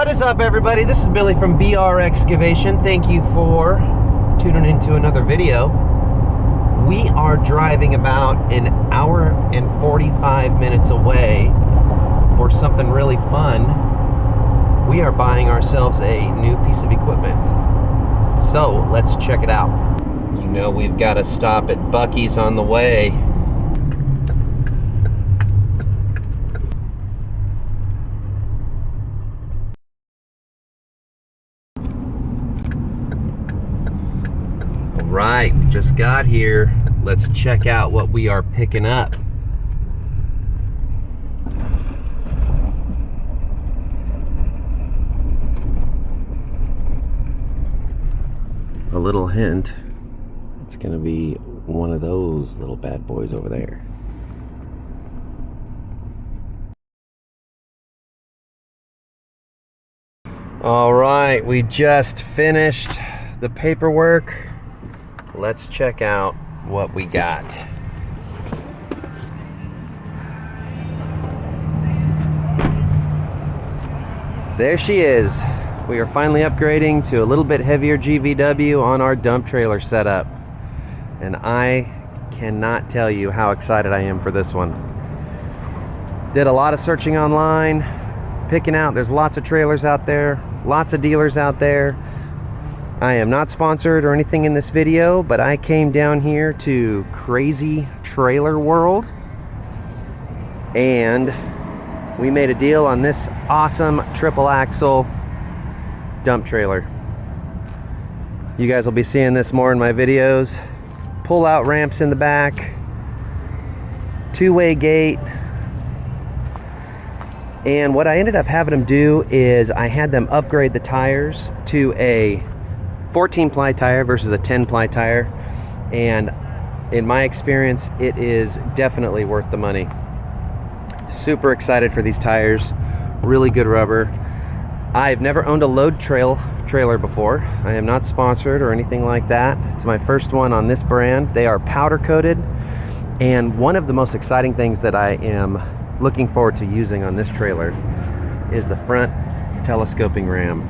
What is up, everybody? This is Billy from BR Excavation. Thank you for tuning into another video. We are driving about an hour and 45 minutes away for something really fun. We are buying ourselves a new piece of equipment. So let's check it out. You know we've got to stop at Buc-ee's on the way. Right, we just got here. Let's check out what we are picking up. A little hint, it's gonna be one of those little bad boys over there. All right, we just finished the paperwork. Let's check out what we got. There she is. We are finally upgrading to a little bit heavier GVW on our dump trailer setup. And I cannot tell you how excited I am for this one. Did a lot of searching online, picking out, there's lots of trailers out there, lots of dealers out there. I am not sponsored or anything in this video, but I came down here to Crazy Trailer World and we made a deal on this awesome triple axle dump trailer. You guys will be seeing this more in my videos. Pull out ramps in the back, two-way gate, and what I ended up having them do is I had them upgrade the tires to a 14-ply tire versus a 10-ply tire, and in my experience it is definitely worth the money. Super excited for these tires, really good rubber. I've never owned a load trailer before. I am not sponsored or anything like that. It's my first one on this brand. They are powder coated, and one of the most exciting things that I am looking forward to using on this trailer is the front telescoping ram.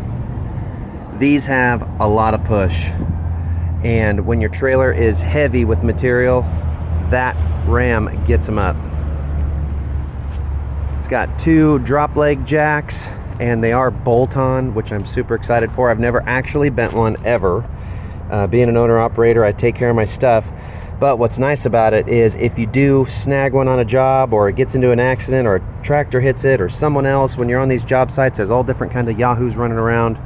These have a lot of push, and when your trailer is heavy with material, that ram gets them up. It's got two drop leg jacks, and they are bolt-on, which I'm super excited for. I've never actually bent one ever. Being an owner-operator, I take care of my stuff, but what's nice about it is if you do snag one on a job, or it gets into an accident, or a tractor hits it, or someone else, when you're on these job sites, there's all different kinds of yahoos running around.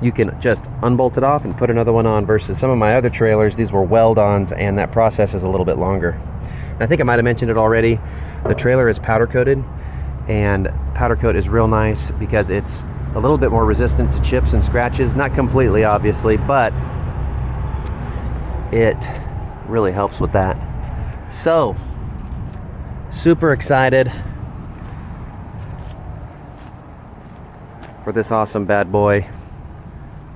You can just unbolt it off and put another one on, versus some of my other trailers, these were weld-ons, and that process is a little bit longer. And I think I might have mentioned it already. The trailer is powder coated, and powder coat is real nice because it's a little bit more resistant to chips and scratches. Not completely, obviously, but it really helps with that. So, super excited for this awesome bad boy.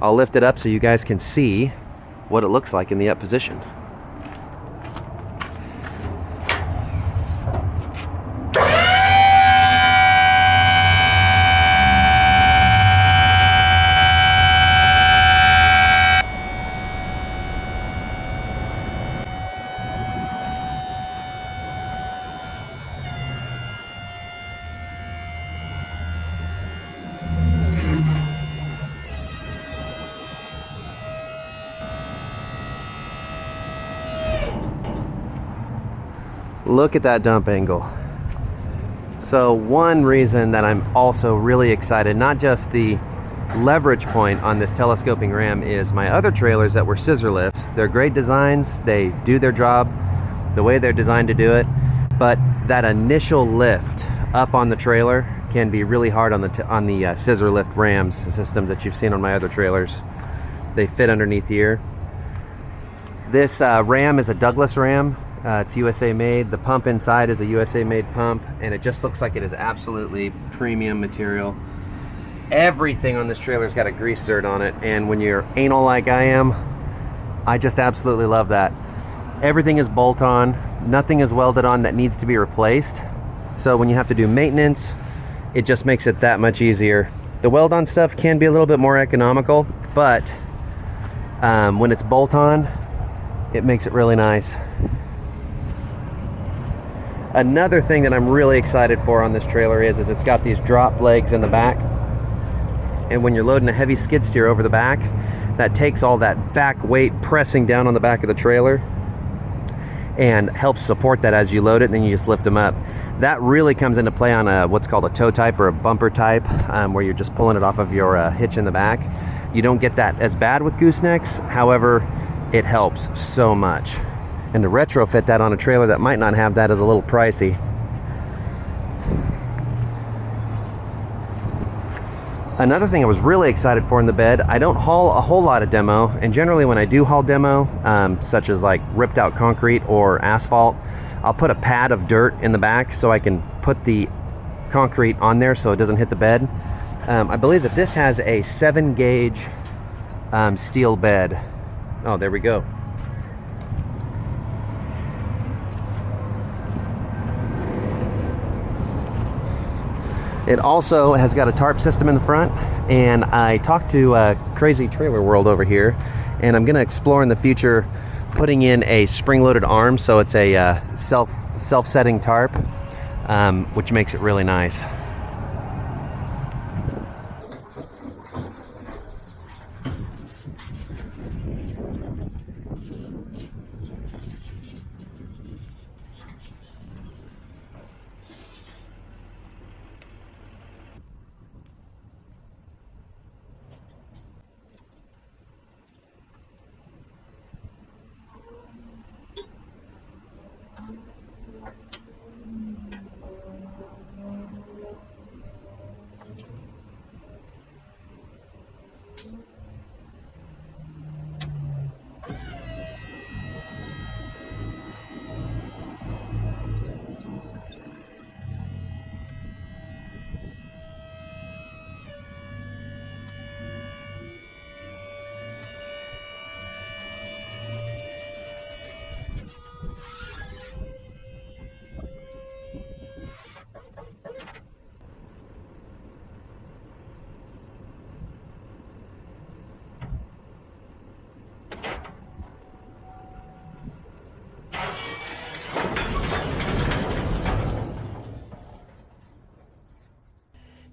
I'll lift it up so you guys can see what it looks like in the up position. Look at that dump angle. So one reason that I'm also really excited, not just the leverage point on this telescoping ram, is my other trailers that were scissor lifts. They're great designs, they do their job the way they're designed to do it, but that initial lift up on the trailer can be really hard on the scissor lift rams systems that you've seen on my other trailers. They fit underneath here. This ram is a Douglas ram. It's USA made. The pump inside is a USA made pump, and it just looks like it is absolutely premium material. Everything on this trailer's got a grease zerd on it, and when you're anal like I am, I just absolutely love that. Everything is bolt on, nothing is welded on that needs to be replaced. So when you have to do maintenance, it just makes it that much easier. The weld-on stuff can be a little bit more economical, but when it's bolt-on, it makes it really nice. Another thing that I'm really excited for on this trailer is it's got these drop legs in the back. And when you're loading a heavy skid steer over the back, that takes all that back weight pressing down on the back of the trailer and helps support that as you load it, and then you just lift them up. That really comes into play on a what's called a tow type or a bumper type, where you're just pulling it off of your hitch in the back. You don't get that as bad with goosenecks, however, it helps so much. And to retrofit that on a trailer that might not have that is a little pricey. Another thing I was really excited for in the bed, I don't haul a whole lot of demo, and generally when I do haul demo, such as like ripped out concrete or asphalt, I'll put a pad of dirt in the back so I can put the concrete on there so it doesn't hit the bed. I believe that this has a 7-gauge steel bed. Oh, there we go. It also has got a tarp system in the front, and I talked to Crazy Trailer World over here, and I'm going to explore in the future putting in a spring-loaded arm, so it's a self-setting tarp, which makes it really nice.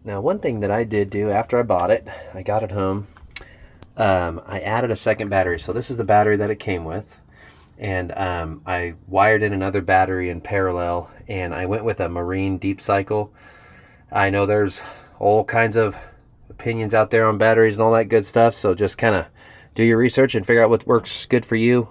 Now, one thing that I did do after I bought it, I got it home, I added a second battery. So this is the battery that it came with, and I wired in another battery in parallel, and I went with a Marine deep cycle. I know there's all kinds of opinions out there on batteries and all that good stuff, so just kind of do your research and figure out what works good for you.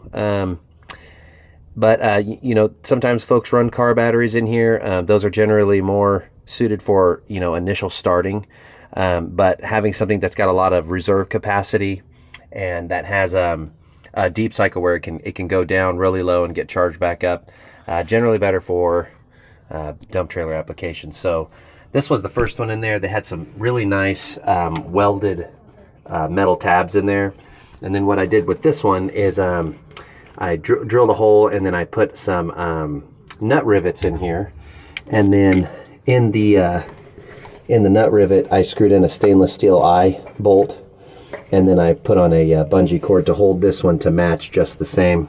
But you know, sometimes folks run car batteries in here. Those are generally more suited for, you know, initial starting, but having something that's got a lot of reserve capacity and that has a deep cycle where it can go down really low and get charged back up, generally better for dump trailer applications. So this was the first one in there. They had some really nice welded metal tabs in there, and then what I did with this one is I drilled a hole, and then I put some nut rivets in here, and then in the nut rivet I screwed in a stainless steel eye bolt, and then I put on a bungee cord to hold this one to match just the same,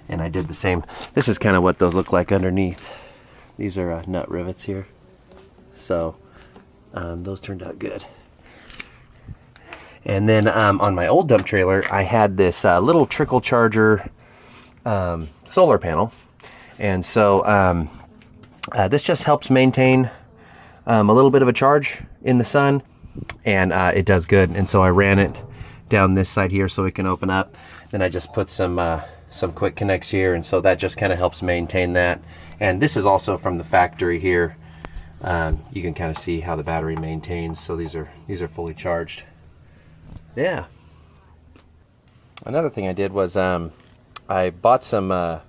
and I did the same. This is kind of what those look like underneath. These are nut rivets here, so those turned out good. And then on my old dump trailer I had this little trickle charger solar panel, and so this just helps maintain a little bit of a charge in the sun, and it does good. And so I ran it down this side here so it can open up. Then I just put some quick connects here, and so that just kind of helps maintain that. And this is also from the factory here. You can kind of see how the battery maintains. So these are fully charged. Yeah. Another thing I did was I bought some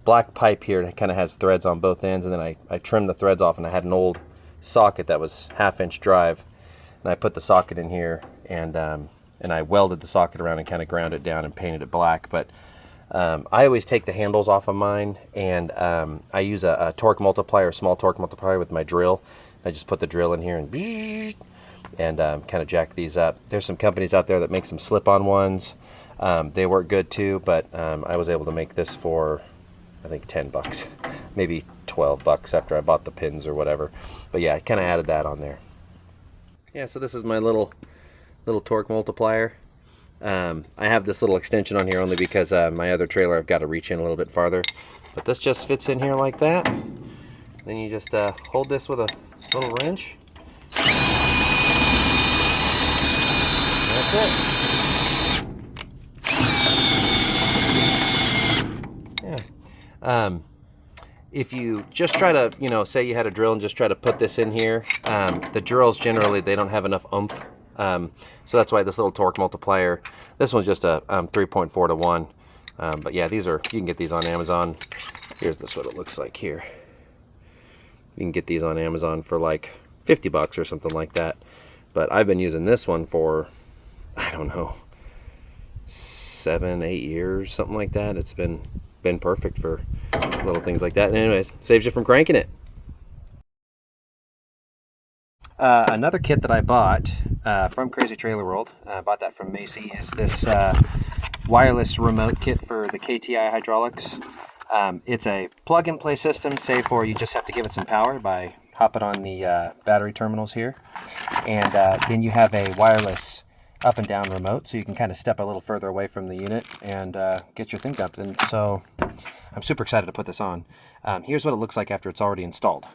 black pipe here. It kind of has threads on both ends, and then I trimmed the threads off, and I had an old socket that was 1/2-inch drive, and I put the socket in here, and I welded the socket around and kind of ground it down and painted it black. But I always take the handles off of mine, and I use a torque multiplier, a small torque multiplier with my drill. I just put the drill in here, and and kind of jack these up. There's some companies out there that make some slip-on ones. They work good too, but I was able to make this for, I think, 10 bucks, maybe 12 bucks after I bought the pins or whatever. But yeah, I kind of added that on there. Yeah, so this is my little torque multiplier. I have this little extension on here only because my other trailer I've got to reach in a little bit farther. But this just fits in here like that. Then you just hold this with a little wrench. That's it. Yeah. If you just try to, you know, say you had a drill and just try to put this in here, the drills generally, they don't have enough oomph. So that's why this little torque multiplier, this one's just a 3.4 to 1. But yeah, these are, you can get these on Amazon. Here's this what it looks like here. You can get these on Amazon for like 50 bucks or something like that. But I've been using this one for, I don't know, 7, 8 years, something like that. It's been perfect for little things like that. And anyways, saves you from cranking it. Another kit that I bought from Crazy Trailer World, I bought that from Macy, is this wireless remote kit for the KTI hydraulics. It's a plug-and-play system, save for you just have to give it some power by hopping on the battery terminals here. And then you have a wireless up and down remote, so you can kind of step a little further away from the unit and get your thing up. And so I'm super excited to put this on. Here's what it looks like after it's already installed.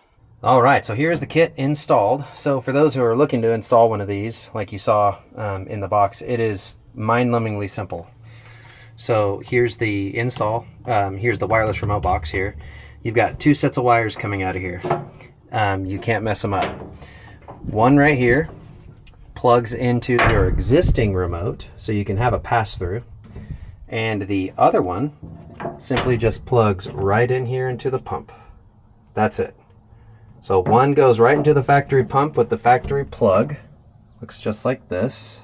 All right, so here's the kit installed. So for those who are looking to install one of these, like you saw in the box, it is mind-numbingly simple. So here's the install. Here's the wireless remote box here. You've got 2 sets of wires coming out of here. You can't mess them up. One right here plugs into your existing remote, so you can have a pass-through. And the other one simply just plugs right in here into the pump. That's it. So one goes right into the factory pump with the factory plug. Looks just like this.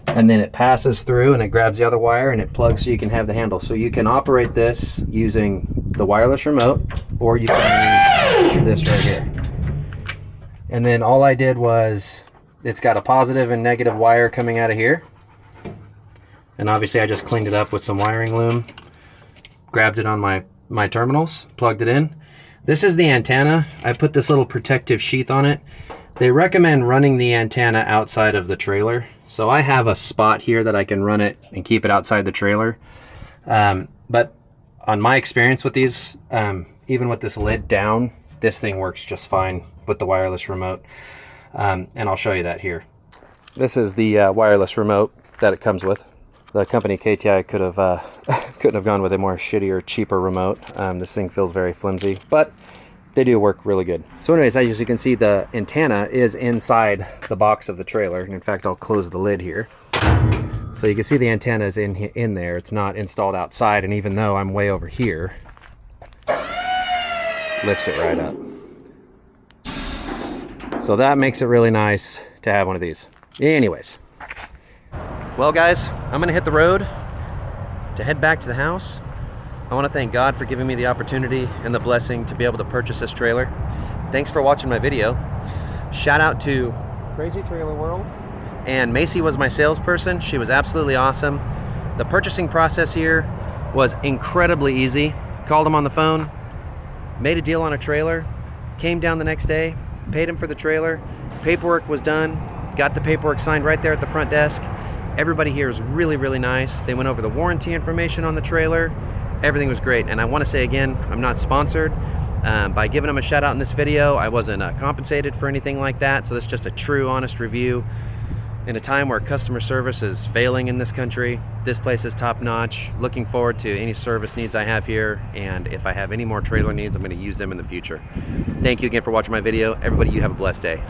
And then it passes through and it grabs the other wire and it plugs so you can have the handle. So you can operate this using the wireless remote, or you can use this right here. And then all I did was, it's got a positive and negative wire coming out of here. And obviously I just cleaned it up with some wiring loom, grabbed it on my terminals, plugged it in. This is the antenna. I put this little protective sheath on it. They recommend running the antenna outside of the trailer. So I have a spot here that I can run it and keep it outside the trailer. But on my experience with these, even with this lid down, this thing works just fine with the wireless remote. And I'll show you that here. This is the wireless remote that it comes with. The company KTI could have couldn't have gone with a more shittier, cheaper remote. This thing feels very flimsy, but they do work really good. So anyways, as you can see, the antenna is inside the box of the trailer. And in fact, I'll close the lid here. So you can see the antenna is in there. It's not installed outside, and even though I'm way over here, lifts it right up. So that makes it really nice to have one of these. Anyways. Well guys, I'm gonna hit the road to head back to the house. I want to thank God for giving me the opportunity and the blessing to be able to purchase this trailer. Thanks for watching my video. Shout out to Crazy Trailer World. And Macy was my salesperson. She was absolutely awesome. The purchasing process here was incredibly easy. Called him on the phone, made a deal on a trailer, came down the next day, paid him for the trailer. Paperwork was done, got the paperwork signed right there at the front desk. Everybody here is really, really nice. They went over the warranty information on the trailer. Everything was great. And I want to say again, I'm not sponsored. By giving them a shout out in this video, I wasn't compensated for anything like that. So this is just a true, honest review. In a time where customer service is failing in this country, this place is top notch. Looking forward to any service needs I have here. And if I have any more trailer needs, I'm going to use them in the future. Thank you again for watching my video. Everybody, you have a blessed day.